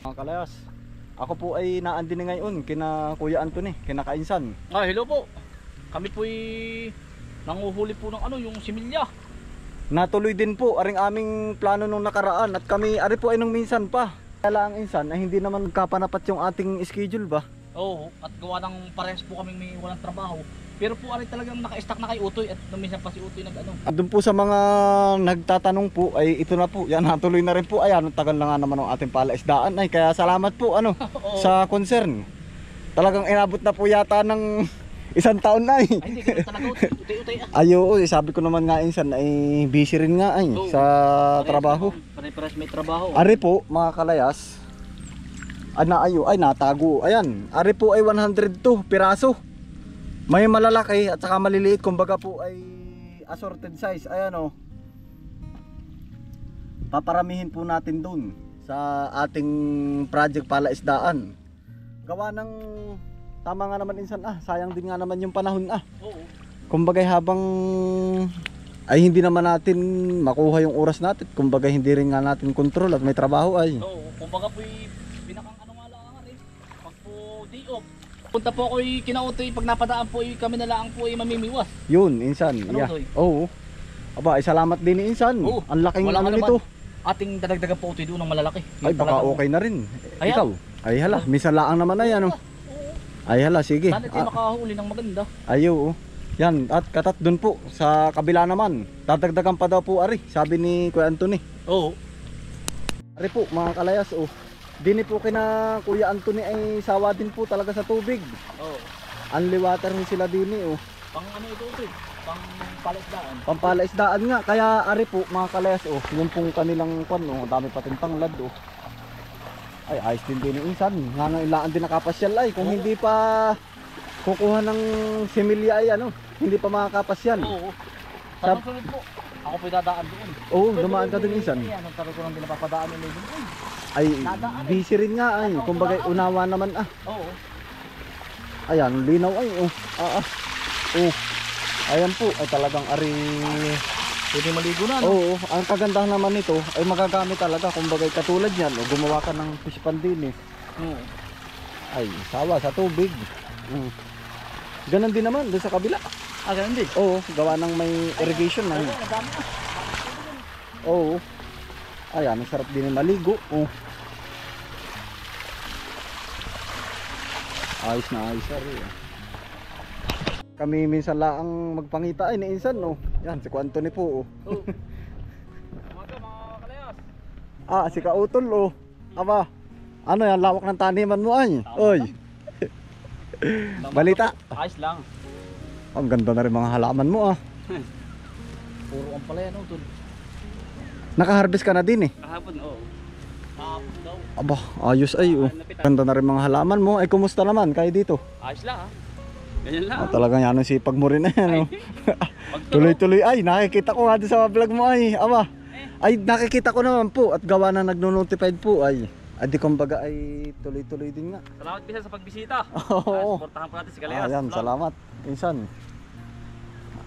Mga kalayas, ako po ay naandin ngayon kina Kuya Anthony, kina Kainsan. Hello po. Kami po ay nanguhuli po ng yung similya. Natuloy din po aring aming plano nung nakaraan at kami ari po ay nung minsan pa. Kaya ang insan ay hindi naman kapanapat yung ating schedule ba? Oo, at gawa ng parehas po kami may walang trabaho. Pero po ari talagang naka-stack na kay Utoy at nung minsan pa si Utoy Doon po sa mga nagtatanong po ay ito na po. Yan, natuloy na rin po. Ayan, tagal na nga naman ang ating palaisdaan ay kaya salamat po sa concern. Talagang inabot na po yata ng isang taon na Ay, hindi ganun talaga Utoy. Ayo, sabi ko naman nga insan ay busy rin nga sa trabaho. Pare-pares may trabaho. Ari po mga kalayas. Ay natago. Ayan, ari po ay 102 piraso. May malalaki at saka maliliit, kumbaga po ay assorted size. Ayan paparamihin po natin dun sa ating project palaisdaan. Gawa ng tama nga naman insan sayang din nga naman yung panahon Oo. Kumbaga habang ay hindi naman natin makuha yung oras natin, kumbaga hindi rin nga natin control at may trabaho ay. Oo, kumbaga po pinakang nga lang rin. Pag po day off. Punta po ako kinautoy pag napadaan po kami na lang po mamimiwas. Yun, insan. Oo. Aba, ay salamat din ni insan. Ang laking nito. Ating dadagdagan po utoy doon ng malalaki. Ay baka okay na rin. Ayan. Ikaw. Ay hala, minsan laang naman ay Ay hala, sige. Sana tayo makahuli ng maganda. Ayo. Yan, at katat doon po sa kabila naman. Dadagdagan pa daw po ari, sabi ni Kuya Anthony. Oo. Ari po mga kalayas Dini po kina Kuya Anthony ay sawa din po talaga sa tubig. Oo. Unli water rin sila dini Pang ito pang palaisdaan. Pampalaisdaan nga, kaya ari po mga kalayas yung pong kanilang dami pa ting tanglad Ay ayos din din insan. Nga ilaan din nakapasyal ay kung hindi pa kukuha ng similya ay hindi pa makakapasyal. Oo. Sa sunod po, ako po dadaan doon. Oo, dumaan ka dun insan. Ang taro ko nang dinapapadaan nila doon. Ay, busy rin nga ay. Kumbaga unawa naman Oo. Ayan, linaw ay Ayan po, ay talagang ari. Pwede maligo na Oo, ang kagandahan naman nito ay magagamit talaga. Kumbaga katulad yan, gumawa ka ng fish pan din Oo. Ay, sawa sa tubig. Ganon din naman doon sa kabila. Ganun din? Oo, gawa ng may irrigation na. Oo. Ayan, ang sarap din maligo. Ayos na ayos Kami minsan laang magpangita ay niinsan Yan, si Kuya Anthony po Mga kalayas. Si Kautol Aba, ano yan, lawak ng taniman mo ay. Oy. Balita. Ayos lang. Ang ganda na rin mga halaman mo Puro ang pala yan Tol. Naka-harvest ka na din Kahapon Kahapon daw. Aba, ayos ay Ganda na rin mga halaman mo. Ay kumusta naman kayo dito? Ayos lang Ganyan lang. Talagang yan ang sipag mo rin Tuloy-tuloy ay nakikita ko nga sa vlog mo ay. Aba. Ay nakikita ko naman po at gawa na nagno-notified po ay. Di kumbaga ay tuloy-tuloy din nga. Salamat bisa sa pagbisita. Oo. Suportahan po natin si Kalayas. Ayan, salamat. Insan.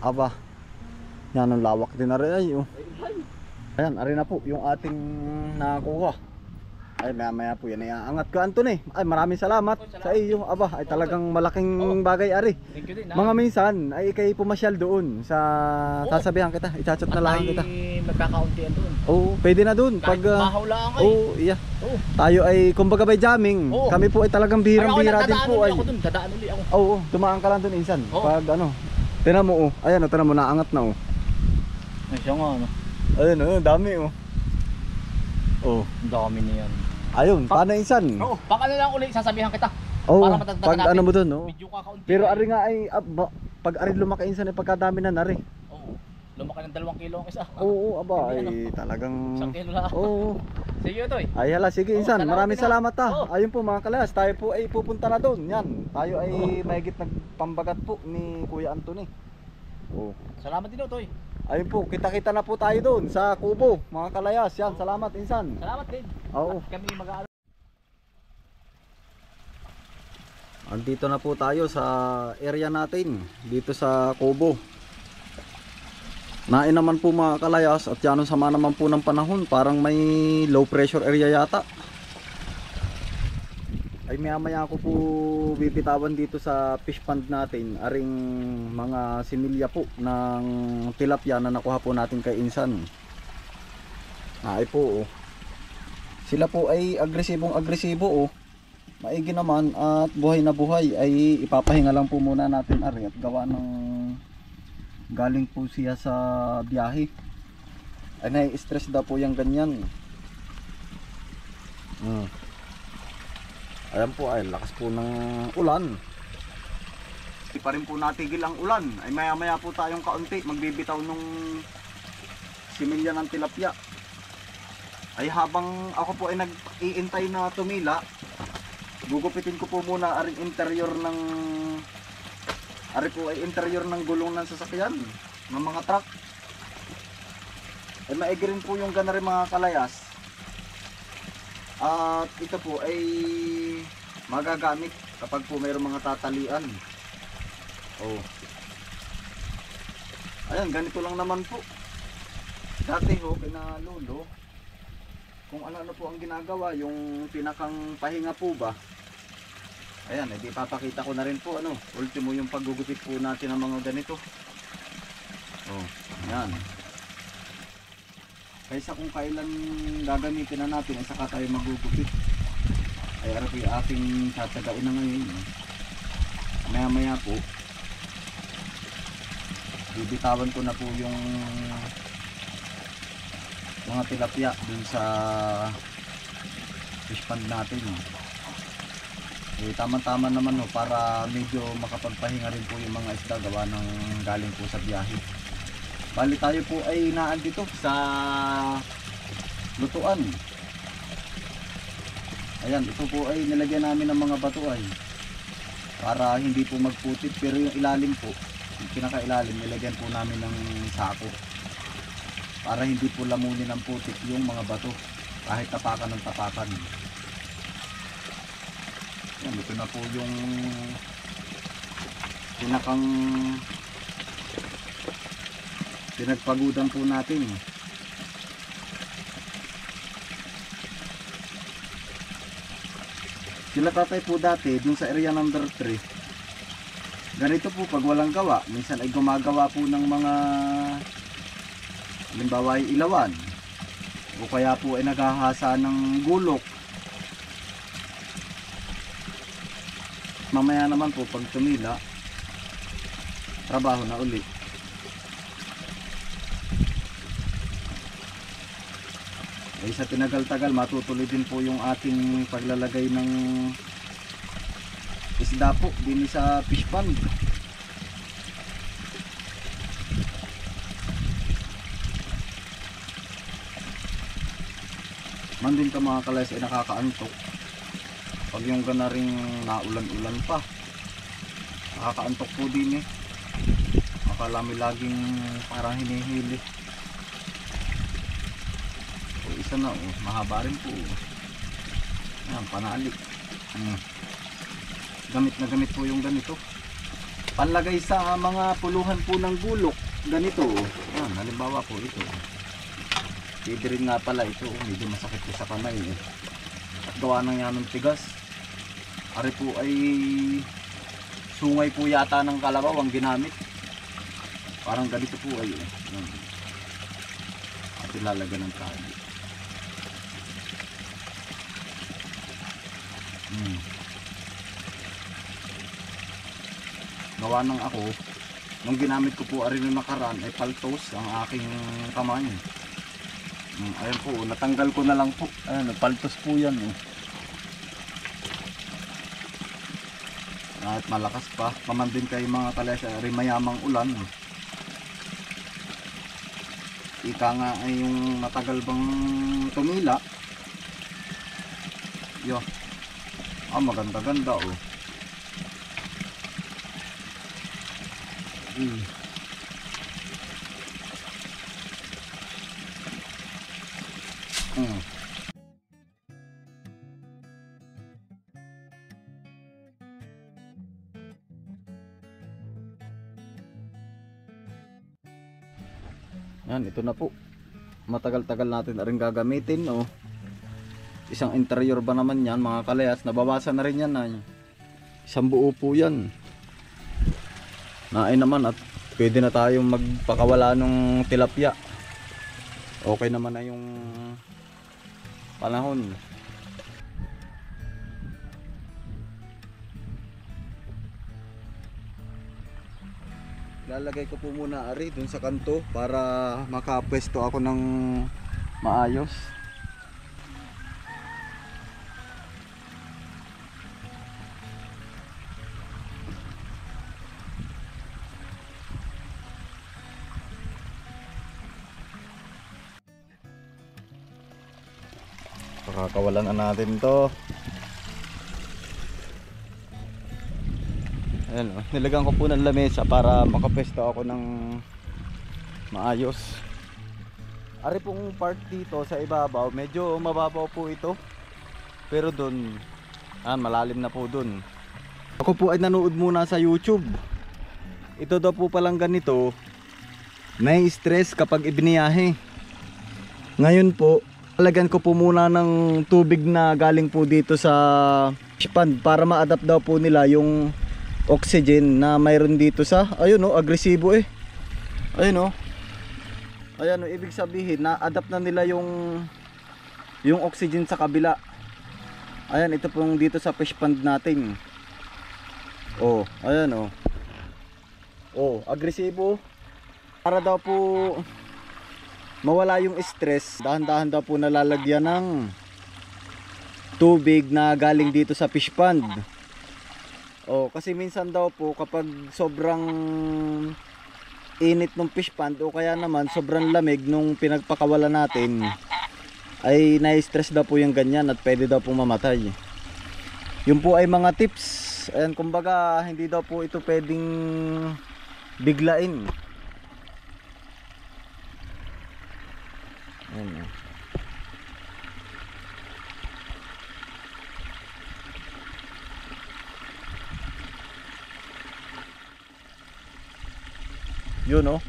Aba. Yan ang lawak din na rin ay. Ayan, ari na po yung ating nakuha. Ay maya po yan ay aangat ko Anthony. Ay maraming salamat sa iyo. Aba, ay talagang malaking bagay ari. Thank you din. Mga minsan ay ikay pumasyal doon sa sasabihan kita, i-chat na lang kita. Magkakauntian doon. Oo, pwede na doon pag bahaw lang ay. iya. Tayo ay kumbaga by jamming. Kami po ay talagang bihirang-bihira din po ay. Dadaan ulit ako. Oo, dumaan ka lang doon insan. Pag tinan mo ayan tinan mo naangat na Ay siya nga Ayun dami ang dami niyan. Ayun, paano insan? Pag lang ulit sasabihan kita. Para matagdagan pag natin. mo doon Medyo kakaunti. Pero ari nga ay pag ari lumaki insan ay pagkadami na nari. Lumaki ng 2 kilo ang isa. Oo, aba ay talagang 1 kilo lang. Oo. Sige Toy. Ay hala, sige insan. Maraming salamat Ayun po mga kalayas, tayo po ay pupunta na doon. Yan. Tayo ay mahigit nagpambagat po ni Kuya Anthony. Salamat din Toy. Ayun po, kita-kita na po tayo doon sa Kubo, mga kalayas. Yan, salamat insan. Salamat din. Oo. Kami Andito na po tayo sa area natin, dito sa Kubo. Nain naman po mga kalayas at yan ang sama naman po ng panahon. Parang may low pressure area yata. ay maya ko po bibitawan dito sa fish pond natin aring mga similya po ng tilapia na nakuha po natin kay Insan. Ay po oh. Sila po ay agresibo oh. Maigi naman at buhay na buhay ay ipapahinga lang po muna natin ari at gawa ng galing po siya sa biyahe. Ay nai-stress daw po yung ganyan. Ayan po ay lakas po ng ulan. Hindi pa rin po natigil ang ulan. Ay maya maya po tayong kaunti magbibitaw nung similya ng tilapia. Ay habang ako po ay nag-iintay na tumila, gugupitin ko po muna aring interior ng interior ng gulong ng sasakyan ng mga truck. Ay maigi rin po yung gana rin mga kalayas. At ito po ay magagamit kapag po mayroong mga tatalian. Oh. Ayan, ganito lang naman po. Dati ho, kina lolo, kung ano po ang ginagawa, yung pinakang pahinga po ba. Ayan, edi papakita ko na rin po ultimo yung paggugupit po natin ng mga ganito. Oh, ayan. Kaysa kung kailan gagamitin na natin ay saka tayo magugupit. Ay araw yung ating tatagain na ngayon. Maya maya po bibitawan ko na po yung mga tilapia dun sa fish pond natin. Eh, tama-tama naman para medyo makapagpahinga rin po yung mga isda gawa ng galing po sa biyahe. Bali tayo po ay naandito sa lutuan. Ayan, ito po ay nilagyan namin ng mga bato ay para hindi po magputik, pero yung ilalim po, yung pinakailalim nilagyan po namin ng sako para hindi po lamunin ng putik yung mga bato kahit tapakan ng tapakan. Ayan, ito na po yung pinakang pinagpagudan po natin. Sila tatay po dati dun sa area number 3, ganito po pag walang gawa, minsan ay gumagawa po ng mga halimbawa ay ilawan o kaya po ay naghahasa ng gulok. Mamaya naman po pag tumila, trabaho na uli. Ay sa tinagal-tagal matutuloy din po yung ating paglalagay ng isda po din sa fish pond. Man din ka mga kalayas ay nakakaantok pag yung gana ring naulan-ulan pa. Nakakaantok po din akala may laging parang hinihili. Isa na mahaba rin po. Ayan, panalik. Gamit na gamit po yung ganito. Panlagay sa mga puluhan po ng gulok. Ganito. Ayan, halimbawa po ito. Pwede rin nga pala ito. Medyo masakit po sa kamay. At gawa ng yan ng tigas. Ari po ay sungay po yata ng kalabaw ang ginamit. Parang ganito po ay. At ilalagyan ng tali. Gawa ng ako nung ginamit ko po rin yung nakaraan ay paltos ang aking kamay. Ayan po, natanggal ko na lang po. Ayan, paltos po yan At malakas pa, pamandin kayo mga kalayas rin mayamang ulan. Ika nga ay yung matagal bang tumila. Yo. Maganda-ganda Yan, ito na po. Matagal-tagal natin na rin gagamitin isang interior ba naman yan mga kalayas, nababasa na rin yan ay. Isang buo po yan. Naay naman at pwede na tayong magpakawala ng tilapia. Okay naman na yung panahon. Lalagay ko po muna ari dun sa kanto para makapwesto ako ng maayos. Pakakawalan na natin to. Ayan, oh. Nilagyan ko po ng lamesa para makapesto ako ng maayos. Ari pong part dito sa ibabaw, medyo mababaw po ito. Pero dun, malalim na po dun. Ako po ay nanood muna sa YouTube. Ito daw po palang ganito, may stress kapag ibiniyahe. Ngayon po, lalagyan ko po muna ng tubig na galing po dito sa fish pond para ma-adapt daw po nila yung oxygen na mayroon dito sa, ayun oh, agresibo eh. Ayun oh. Ayan oh, ibig sabihin na-adapt na nila yung oxygen sa kabila. Ayan, ito pong dito sa fish pond natin. Oh, ayan oh. Oh, agresibo. Para daw po mawala yung stress, dahan-dahan daw po nalalagyan ng tubig na galing dito sa fish pond. Oh, kasi minsan daw po kapag sobrang init ng fish pond o kaya naman sobrang lamig nung pinagpakawala natin, ay na-stress daw po yung ganyan at pwede daw po mamatay. Yun po ay mga tips. Ayan, kumbaga hindi daw po ito pwedeng biglain. Ayan. Yun oh.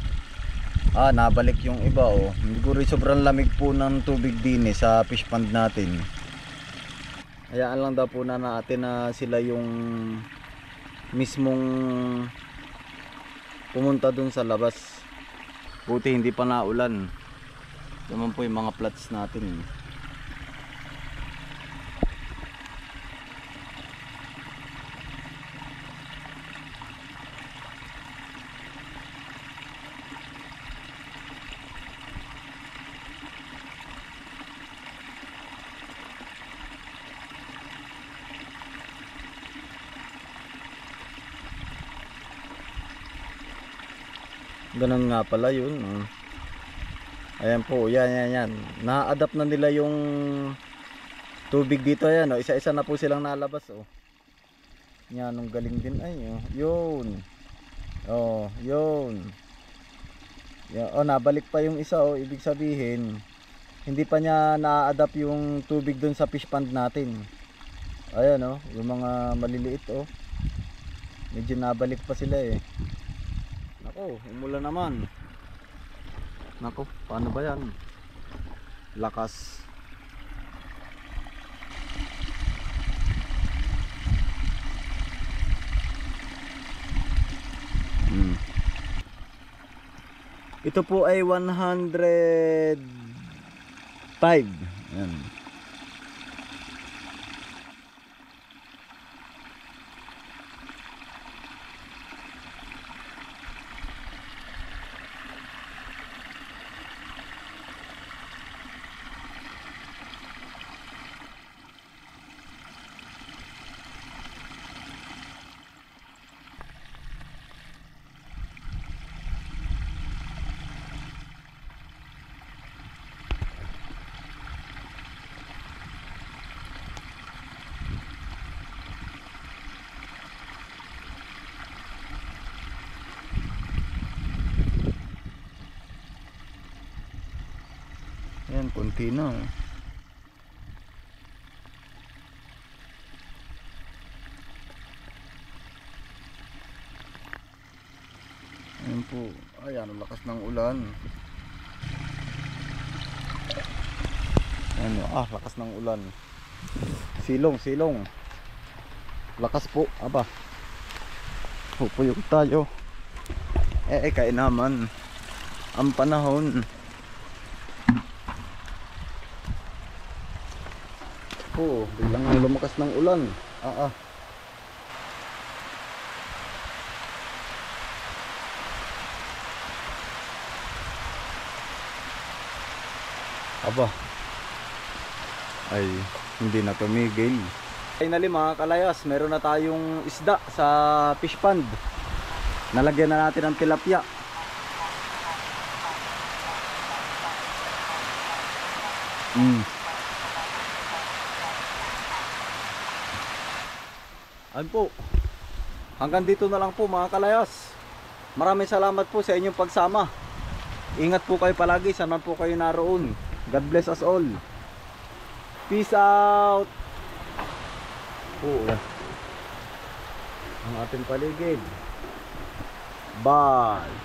Nabalik yung iba oh. Siguro sobrang lamig po ng tubig din sa fish pond natin. Hayaan lang daw po na natin na sila yung mismong pumunta dun sa labas. Buti hindi pa naulan. Naman po yung mga plots natin. Ganun nga pala yun. Ayan po, yan. Na-adapt na nila yung tubig dito. Ayan, oh. Isa-isa na po silang nalabas. Oh. Yan, ang galing din. Ay, oh. Yun. Oh, yun. Yan. Oh, nabalik pa yung isa. Oh. Ibig sabihin, hindi pa niya na-adapt yung tubig dun sa fish pond natin. Ayan, oh. Yung mga maliliit, oh. Medyo nabalik pa sila eh. Nako, umulan naman. Nako, paano ba yan? Lakas. Ito po ay 105. Yan. Ayan, konti na. Ayan po. Ayan, ang lakas ng ulan. Ayan, lakas ng ulan. Silong, silong. Lakas po, aba. Pupuyog tayo. Kain naman. Ang panahon. Biglang lumakas ng ulan. Aba. Ay, hindi na tumigil. Finally mga kalayas, meron na tayong isda sa fish pond. Nalagyan na natin ng tilapia. Ayun po. Hanggang dito na lang po mga kalayas. Maraming salamat po sa inyong pagsama. Ingat po kayo palagi saan man po kayo naroon. God bless us all. Peace out. Ang ating paligid. Bye.